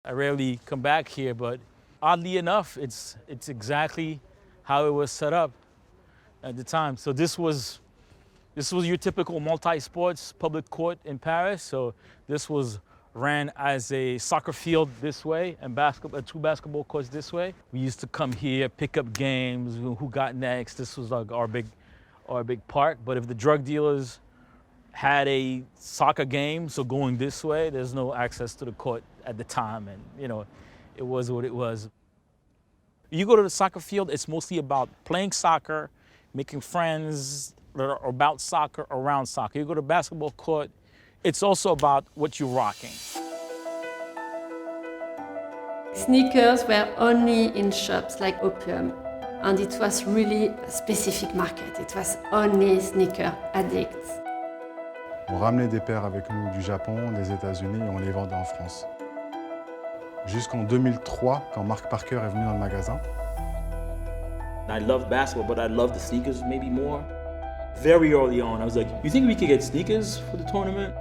I rarely come back here, but oddly enough, it's exactly how it was set up at the time. So this was your typical multi-sports public court in Paris. So this was ran as a soccer field this way and two basketball courts this way. We used to come here, pick up games, who got next. This was like our big park. But if the drug dealers had a soccer game, so going this way, there's no access to the court at the time. And, you know, it was what it was. You go to the soccer field, it's mostly about playing soccer, making friends that are about soccer, around soccer. You go to basketball court, it's also about what you're rocking. Sneakers were only in shops like Opium, and it was really a specific market. It was only sneaker addicts. On ramenait des paires avec nous du Japon, des États-Unis et on les vendait en France. Jusqu'en 2003, quand Mark Parker est venu dans le magasin. I loved basketball, but I loved the sneakers maybe more. Very early on, I was like, you think we could get sneakers for the tournament?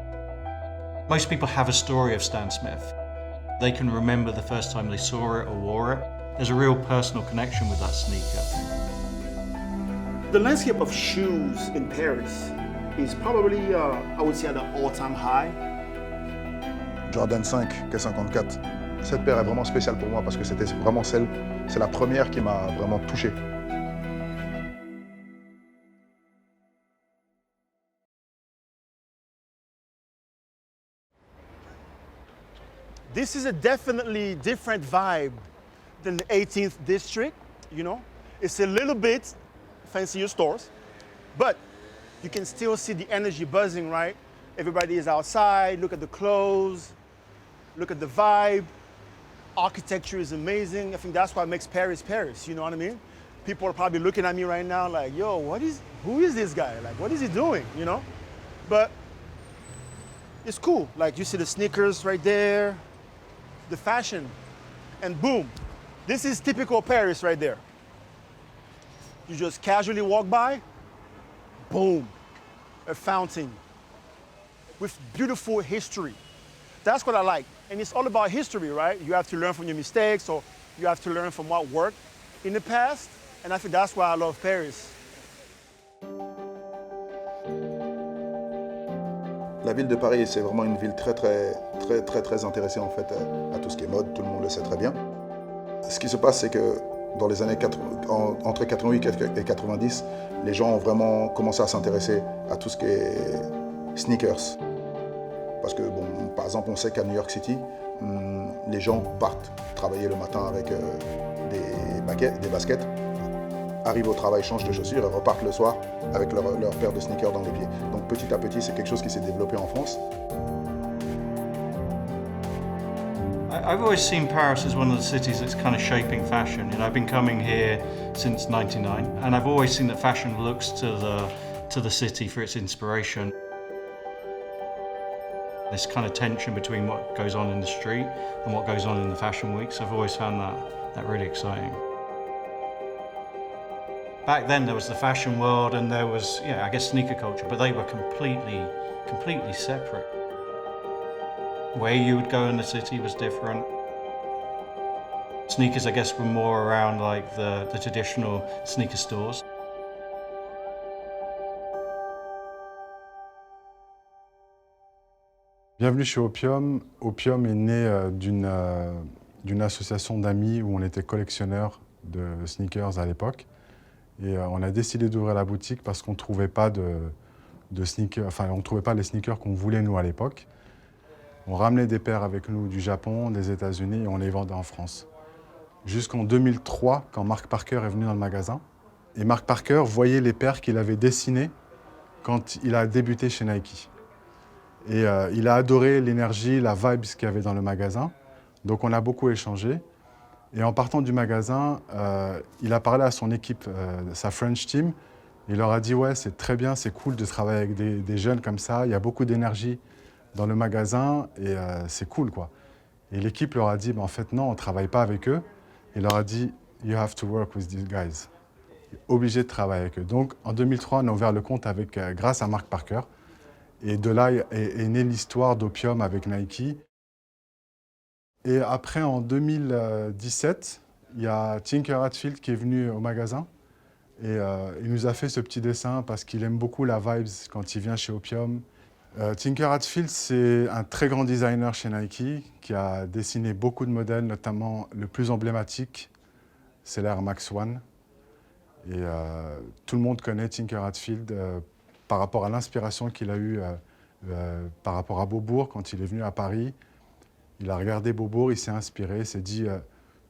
Most people have a story of Stan Smith. They can remember the first time they saw it or wore it. There's a real personal connection with that sneaker. The landscape of shoes in Paris is probably, I would say, at an all-time high. Jordan 5, K54. Cette paire est vraiment spéciale pour moi parce que c'était vraiment c'est la première qui m'a vraiment touché. This is a definitely different vibe than the 18th district, you know? It's a little bit fancier stores, but you can still see the energy buzzing, right? Everybody is outside, look at the clothes, look at the vibe. Architecture is amazing. I think that's what makes Paris, Paris, you know what I mean? People are probably looking at me right now like, yo, who is this guy? Like, what is he doing, you know? But it's cool. Like, you see the sneakers right there, the fashion, and boom, this is typical Paris right there. You just casually walk by, boom, a fountain with beautiful history. That's what I like. And it's all about history, right? You have to learn from your mistakes, or you have to learn from what worked in the past. And I think that's why I love Paris. La ville de Paris, c'est vraiment une ville très intéressée en fait à tout ce qui est mode, tout le monde le sait très bien. Ce qui se passe, c'est que dans les années entre 88 et 90, les gens ont vraiment commencé à s'intéresser à tout ce qui est sneakers. Parce que, bon, par exemple, on sait qu'à New York City, les gens partent travailler le matin avec des baskets, arrivent au travail, changent de chaussures et repartent le soir avec leur paire de sneakers dans les pieds. Donc petit à petit, c'est quelque chose qui s'est développé en France. I've always seen Paris as one of the cities that's kind of shaping fashion. You know, I've been coming here since '99, and I've always seen that fashion looks to the city for its inspiration. This kind of tension between what goes on in the street and what goes on in the fashion weeks, I've always found that really exciting. Back then there was the fashion world and there was, I guess sneaker culture, but they were completely separate. Where you would go in the city was different. Sneakers, I guess, were more around like the traditional sneaker stores. Bienvenue chez Opium. Opium est né d'une association d'amis où on était collectionneurs de sneakers à l'époque. Et on a décidé d'ouvrir la boutique parce qu'on ne trouvait pas de sneakers, enfin on ne trouvait pas les sneakers qu'on voulait nous à l'époque. On ramenait des paires avec nous du Japon, des États-Unis et on les vendait en France. Jusqu'en 2003, quand Mark Parker est venu dans le magasin. Et Mark Parker voyait les paires qu'il avait dessinées quand il a débuté chez Nike. Et il a adoré l'énergie, la vibe qu'il y avait dans le magasin. Donc on a beaucoup échangé. Et en partant du magasin, il a parlé à son équipe, sa French team. Il leur a dit « Ouais, c'est très bien, c'est cool de travailler avec des jeunes comme ça. Il y a beaucoup d'énergie dans le magasin et c'est cool, quoi. » Et l'équipe leur a dit « En fait, non, on ne travaille pas avec eux. » Il leur a dit « You have to work with these guys. » Obligé de travailler avec eux. Donc en 2003, on a ouvert le compte grâce à Mark Parker. Et de là est née l'histoire d'Opium avec Nike. Et après, en 2017, il y a Tinker Hatfield qui est venu au magasin et il nous a fait ce petit dessin parce qu'il aime beaucoup la vibes quand il vient chez Opium. Tinker Hatfield, c'est un très grand designer chez Nike qui a dessiné beaucoup de modèles, notamment le plus emblématique, c'est l'Air Max One. Et tout le monde connaît Tinker Hatfield par rapport à l'inspiration qu'il a eue par rapport à Beaubourg quand il est venu à Paris. Il a regardé Beaubourg, il s'est inspiré, il s'est dit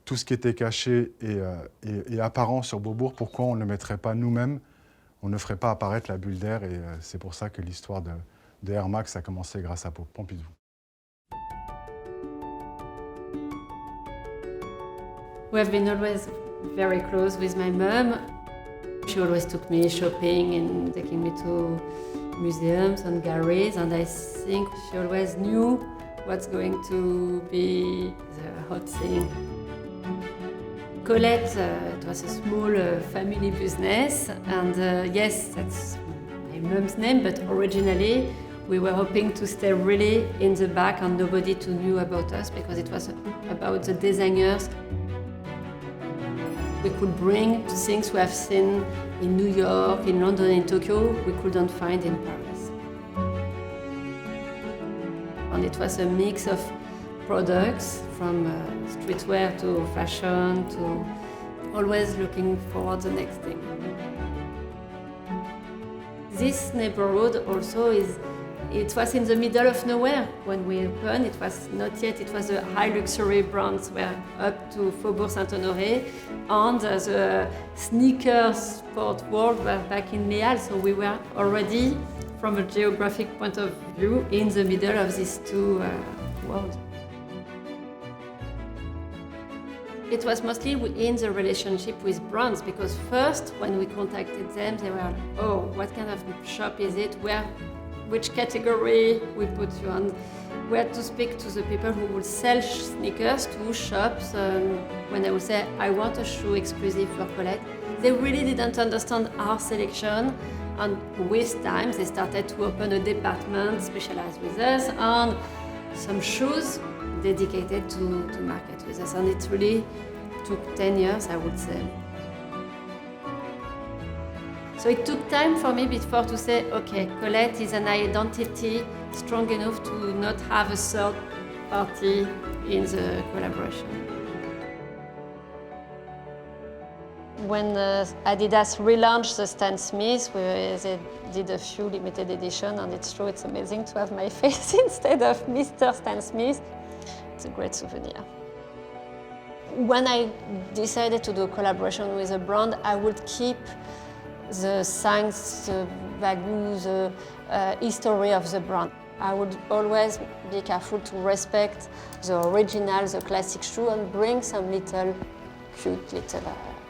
tout ce qui était caché et apparent sur Beaubourg, pourquoi on ne le mettrait pas nous-mêmes, on ne ferait pas apparaître la bulle d'air. Et c'est pour ça que l'histoire de Air Max a commencé grâce à Pompidou. We have been always very close with my mum. She always took me shopping and taking me to museums and galleries, and I think she always knew what's going to be the hot thing. Colette, it was a small family business, and yes, that's my mum's name, but originally we were hoping to stay really in the back and nobody to knew about us because it was about the designers. We could bring things we have seen in New York, in London, in Tokyo, we couldn't find in Paris. And it was a mix of products from streetwear to fashion to always looking for the next thing. This neighborhood also it was in the middle of nowhere when we opened. It was not yet, it was a high luxury brands were up to Faubourg Saint-Honoré, and the sneakers sport world were back in Les Halles, so we were already, from a geographic point of view, in the middle of these two worlds. It was mostly in the relationship with brands, because first, when we contacted them, they were, oh, what kind of shop is it? Which category we put you on? We had to speak to the people who would sell sneakers to shops. When they would say, I want a shoe exclusive for Colette, they really didn't understand our selection. And with time, they started to open a department specialized with us and some shoes dedicated to market with us. And it really took 10 years, I would say. So it took time for me before to say, okay, Colette is an identity strong enough to not have a third party in the collaboration. When Adidas relaunched the Stan Smith, they did a few limited edition, and it's true, it's amazing to have my face instead of Mr. Stan Smith. It's a great souvenir. When I decided to do a collaboration with a brand, I would keep the science, the value, the history of the brand. I would always be careful to respect the original, the classic shoe, and bring some little cute little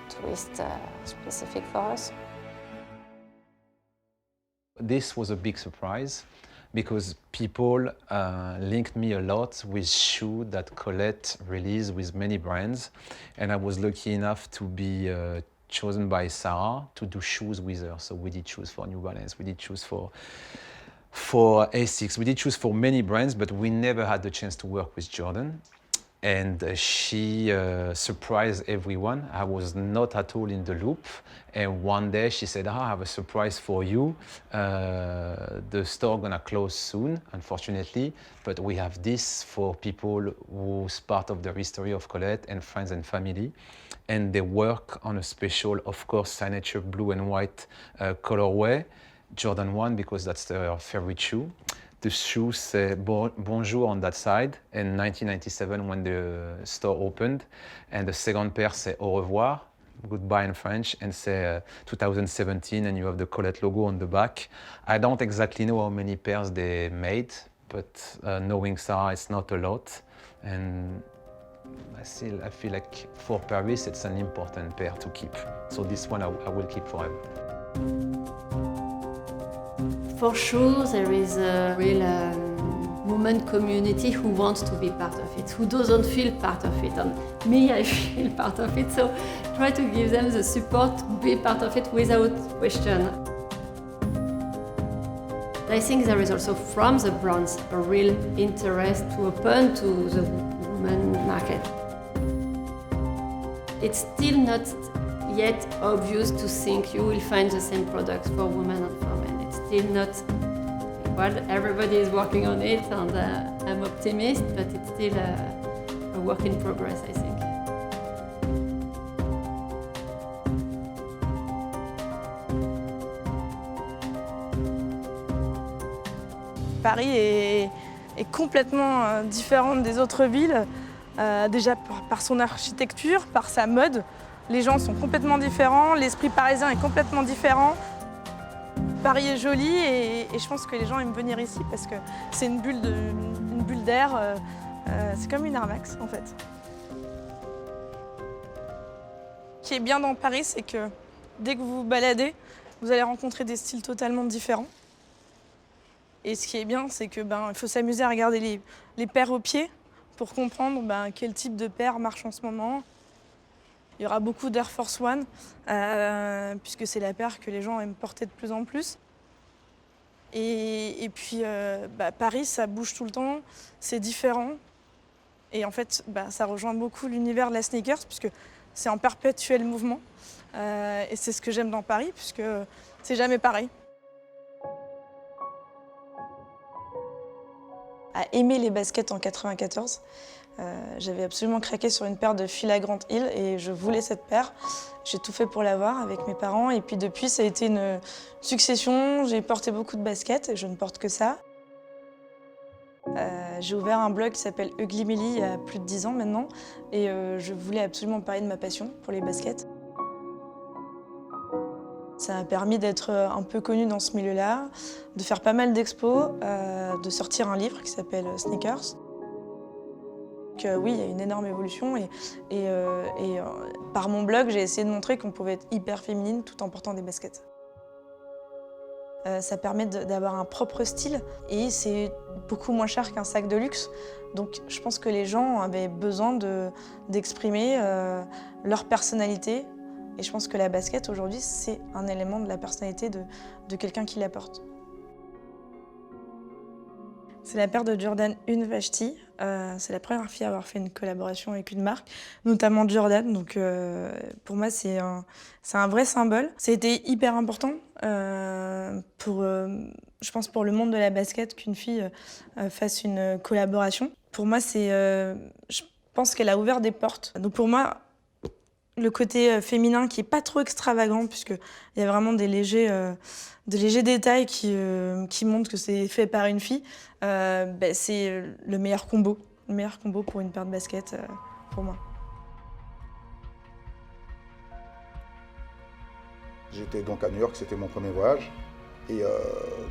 twist specific for us. This was a big surprise because people linked me a lot with shoes that Colette released with many brands, and I was lucky enough to be chosen by Sarah to do shoes with her. So we did shoes for New Balance, we did shoes for Asics, we did shoes for many brands, but we never had the chance to work with Jordan. And she surprised everyone. I was not at all in the loop. And one day she said, I have a surprise for you. The store gonna close soon, unfortunately, but we have this for people who's part of the history of Colette and friends and family. And they work on a special, of course, signature blue and white colorway, Jordan 1, because that's their favorite shoe. The shoe say bonjour on that side in 1997 when the store opened, and the second pair say au revoir, goodbye in French, and say 2017, and you have the Colette logo on the back. I don't exactly know how many pairs they made, but knowing Sarah, it's not a lot. And I feel like for Paris, it's an important pair to keep. So this one I will keep forever. For sure, there is a real woman community who wants to be part of it, who doesn't feel part of it. And me, I feel part of it, so try to give them the support to be part of it without question. I think there is also from the brands a real interest to open to the women market. It's still not yet obvious to think you will find the same products for women and for men. It's still not, well, everybody is working on it, and I'm optimist, but it's still a work in progress, I think. Paris est complètement différente des autres villes, déjà par son architecture, par sa mode. Les gens sont complètement différents, l'esprit parisien est complètement différent. Paris est joli et je pense que les gens aiment venir ici parce que c'est une bulle d'air, c'est comme une armax en fait. Ce qui est bien dans Paris, c'est que dès que vous vous baladez, vous allez rencontrer des styles totalement différents. Et ce qui est bien, c'est que il faut s'amuser à regarder les paires aux pieds pour comprendre quel type de paire marche en ce moment. Il y aura beaucoup d'Air Force One, puisque c'est la paire que les gens aiment porter de plus en plus. Et puis, Paris, ça bouge tout le temps, c'est différent. Et en fait, ça rejoint beaucoup l'univers de la sneakers, puisque c'est en perpétuel mouvement. Et c'est ce que j'aime dans Paris, puisque c'est jamais pareil. À aimer les baskets en 94. J'avais absolument craqué sur une paire de Fila-Grant Hill et je voulais cette paire. J'ai tout fait pour l'avoir avec mes parents et puis depuis ça a été une succession. J'ai porté beaucoup de baskets et je ne porte que ça. J'ai ouvert un blog qui s'appelle Ugly Mely il y a plus de 10 ans maintenant et je voulais absolument parler de ma passion pour les baskets. Ça m'a permis d'être un peu connue dans ce milieu-là, de faire pas mal d'expos, de sortir un livre qui s'appelle Sneakers. Oui, il y a une énorme évolution et par mon blog, j'ai essayé de montrer qu'on pouvait être hyper féminine tout en portant des baskets. Ça permet d'avoir un propre style et c'est beaucoup moins cher qu'un sac de luxe. Donc je pense que les gens avaient besoin d'exprimer leur personnalité. Et je pense que la basket, aujourd'hui, c'est un élément de la personnalité de quelqu'un qui la porte. C'est la paire de Jordan Vashti. C'est la première fille à avoir fait une collaboration avec une marque, notamment Jordan. Donc pour moi, c'est un vrai symbole. Ça a été hyper important je pense, pour le monde de la basket qu'une fille fasse une collaboration. Pour moi, je pense qu'elle a ouvert des portes. Donc pour moi, le côté féminin qui est pas trop extravagant, puisqu'il y a vraiment des légers détails qui montrent que c'est fait par une fille, c'est le meilleur combo pour une paire de baskets pour moi. J'étais donc à New York, c'était mon premier voyage. Et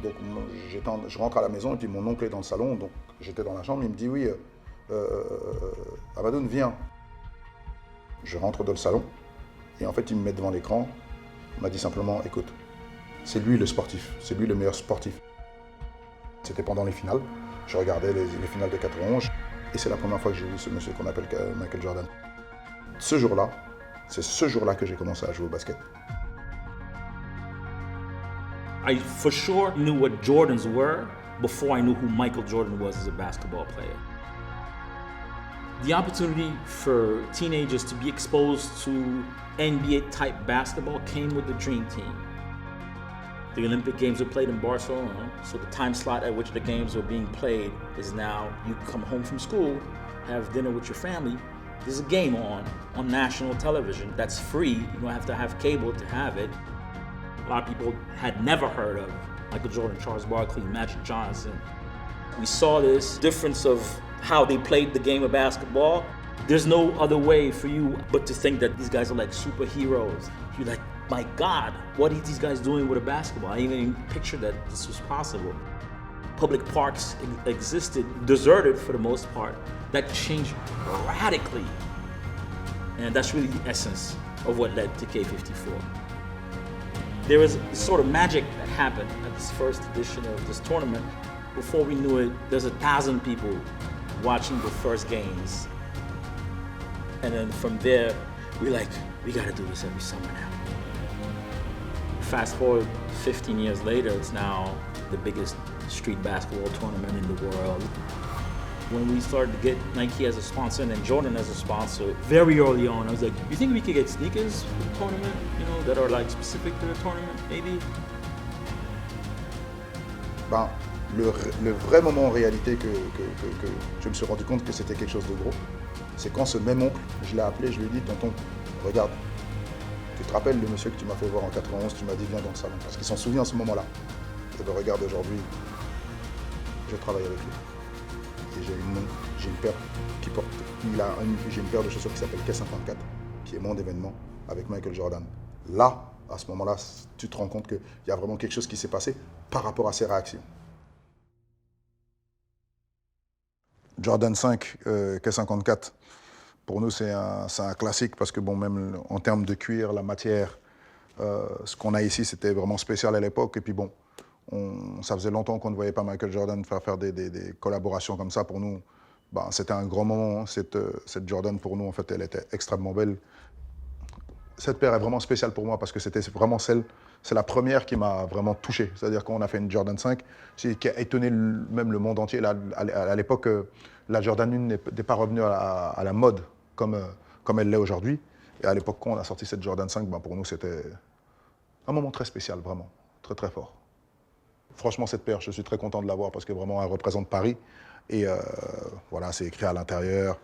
donc je rentre à la maison et puis mon oncle est dans le salon, donc j'étais dans la chambre, il me dit oui, Hammadoun, viens. Je rentre dans le salon et en fait il me met devant l'écran, il m'a dit simplement écoute, c'est lui le sportif, c'est lui le meilleur sportif. C'était pendant les finales, je regardais les finales de 91 et c'est la première fois que j'ai vu ce monsieur qu'on appelle Michael Jordan. Ce jour-là, c'est ce jour-là que j'ai commencé à jouer au basket. I for sure knew what Jordans were before I knew who Michael Jordan was as a basketball player. The opportunity for teenagers to be exposed to NBA-type basketball came with the Dream Team. The Olympic Games were played in Barcelona, so the time slot at which the games were being played is now you come home from school, have dinner with your family, there's a game on national television that's free, you don't have to have cable to have it. A lot of people had never heard of Michael Jordan, Charles Barkley, Magic Johnson. We saw this difference of how they played the game of basketball. There's no other way for you but to think that these guys are like superheroes. You're like, my God, what are these guys doing with a basketball? I didn't even picture that this was possible. Public parks existed, deserted for the most part. That changed radically. And that's really the essence of what led to K54. There was this sort of magic that happened at this first edition of this tournament. Before we knew it, there's 1,000 people watching the first games. And then from there, we're like, we gotta do this every summer now. Fast forward 15 years later, it's now the biggest street basketball tournament in the world. When we started to get Nike as a sponsor and then Jordan as a sponsor, very early on, I was like, you think we could get sneakers for the tournament, you know, that are like specific to the tournament, maybe? Ben, le vrai moment en réalité que je me suis rendu compte que c'était quelque chose de gros, c'est quand ce même oncle, je l'ai appelé, je lui ai dit, tonton, regarde, tu te rappelles le monsieur que tu m'as fait voir en 91, tu m'as dit viens dans le salon, parce qu'il s'en souvient à ce moment-là. Et bien regarde aujourd'hui, je travaille avec lui. Et j'ai une paire qui porte, j'ai une paire de chaussures qui s'appelle K54, qui est mon événement avec Michael Jordan. Là, à ce moment-là, tu te rends compte qu'il y a vraiment quelque chose qui s'est passé par rapport à ses réactions. Jordan 5, K54, pour nous c'est un classique parce que bon, même en termes de cuir, la matière, ce qu'on a ici c'était vraiment spécial à l'époque. Et puis bon, ça faisait longtemps qu'on ne voyait pas Michael Jordan faire des collaborations comme ça. Pour nous, ben, c'était un grand moment. Hein. Cette Jordan pour nous, en fait, elle était extrêmement belle. Cette paire est vraiment spéciale pour moi parce que c'était vraiment c'est la première qui m'a vraiment touché. C'est-à-dire qu'on a fait une Jordan 5 qui a étonné même le monde entier. Là, à l'époque, la Jordan 1 n'est pas revenue à la mode comme elle l'est aujourd'hui. Et à l'époque, quand on a sorti cette Jordan 5, ben pour nous, c'était un moment très spécial, vraiment, très très fort. Franchement, cette paire, je suis très content de l'avoir parce que vraiment, elle représente Paris. Et voilà, c'est écrit à l'intérieur.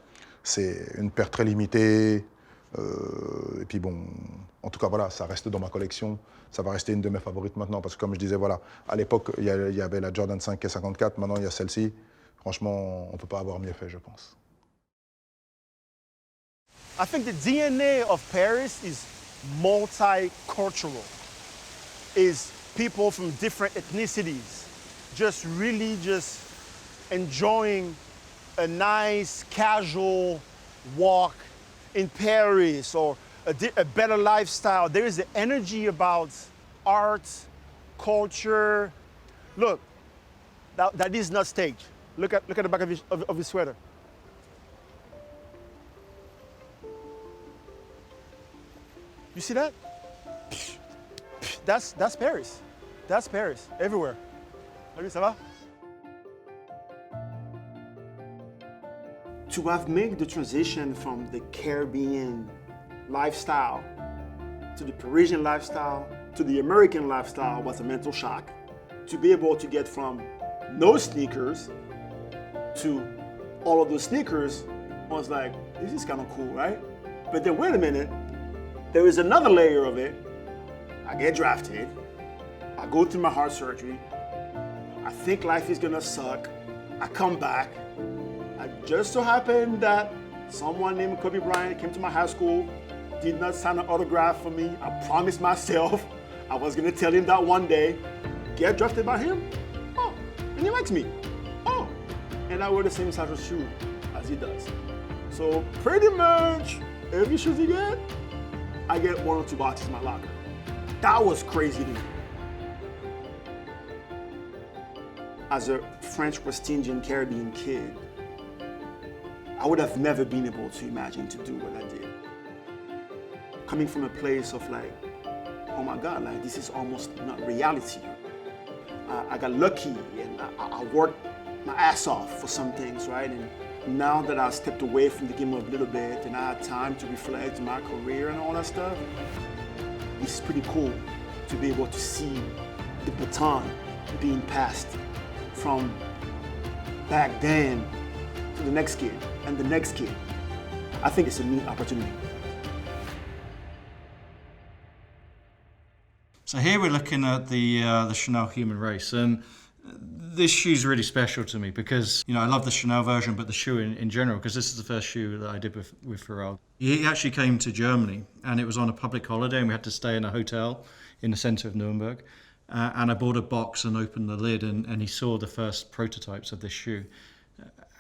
C'est une paire très limitée. Et puis bon, en tout cas, voilà, ça reste dans ma collection. Ça va rester une de mes favorites maintenant parce que comme je disais, voilà, à l'époque, il y avait la Jordan 5 K54. Maintenant, il y a celle-ci. Franchement, on ne peut pas avoir mieux fait, je pense. I think the DNA of Paris is multicultural. Is people from different ethnicities just really just enjoying a nice casual walk in Paris or a better lifestyle. There is an energy about art, culture. Look, that is not staged. Look at the back of his sweater. You see that? That's Paris. That's Paris, everywhere. Salut, ça va? To have made the transition from the Caribbean lifestyle to the Parisian lifestyle to the American lifestyle was a mental shock. To be able to get from no sneakers to all of those sneakers was like, this is kind of cool, right? But then wait a minute, there is another layer of it. I get drafted, I go through my heart surgery, I think life is gonna suck, I come back. It just so happened that someone named Kobe Bryant came to my high school, did not sign an autograph for me. I promised myself I was gonna tell him that one day, get drafted by him? Oh, and he likes me. Oh, and I wear the same size of shoe as he does. So pretty much every shoes he get, I get 1 or 2 boxes in my locker. That was crazy to me. As a French West Indian Caribbean kid, I would have never been able to imagine to do what I did. Coming from a place of like, oh my God, like this is almost not reality. I got lucky and I worked my ass off for some things, right? And now that I stepped away from the game a little bit and I had time to reflect on my career and all that stuff, it's pretty cool to be able to see the baton being passed from back then to the next kid and the next kid. I think it's a neat opportunity. So here we're looking at the Chanel Human Race, and this shoe's really special to me because, you know, I love the Chanel version, but the shoe in general, because this is the first shoe that I did with Pharrell. He actually came to Germany, and it was on a public holiday, and we had to stay in a hotel in the center of Nuremberg. And I bought a box and opened the lid, and he saw the first prototypes of this shoe.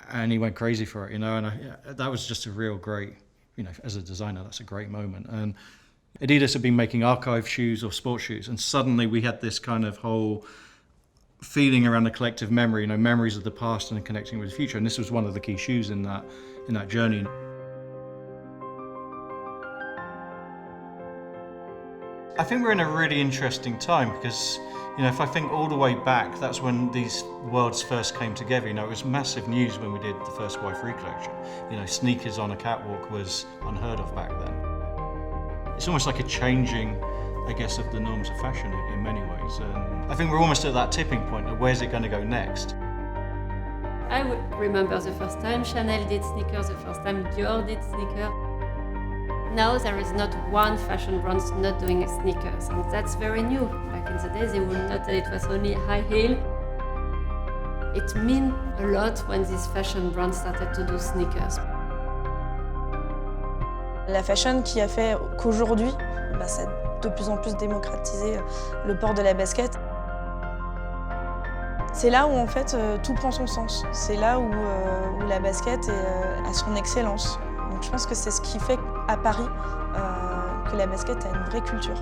And he went crazy for it, you know, and that was just a real great, you know, as a designer, that's a great moment. And Adidas had been making archive shoes or sports shoes, and suddenly we had this kind of whole feeling around the collective memory, you know, memories of the past and connecting with the future. And this was one of the key shoes in that journey. I think we're in a really interesting time because, you know, if I think all the way back, that's when these worlds first came together. You know, it was massive news when we did the first Y3 collection. You know, sneakers on a catwalk was unheard of back then. It's almost like a changing, I guess, of the norms of fashion in many ways. And I think we're almost at that tipping point of where's it going to go next. I would remember the first time Chanel did sneakers, the first time Dior did sneakers. Now there is not one fashion brand not doing sneakers, and that's very new. Back in the days, they would not tell it was only high heel. It meant a lot when these fashion brands started to do sneakers. La fashion qui a fait qu'aujourd'hui, ça a de plus en plus démocratisé le port de la basket. C'est là où en fait tout prend son sens. C'est là où la basket a son excellence. Donc je pense que c'est ce qui fait à Paris que la basket a une vraie culture.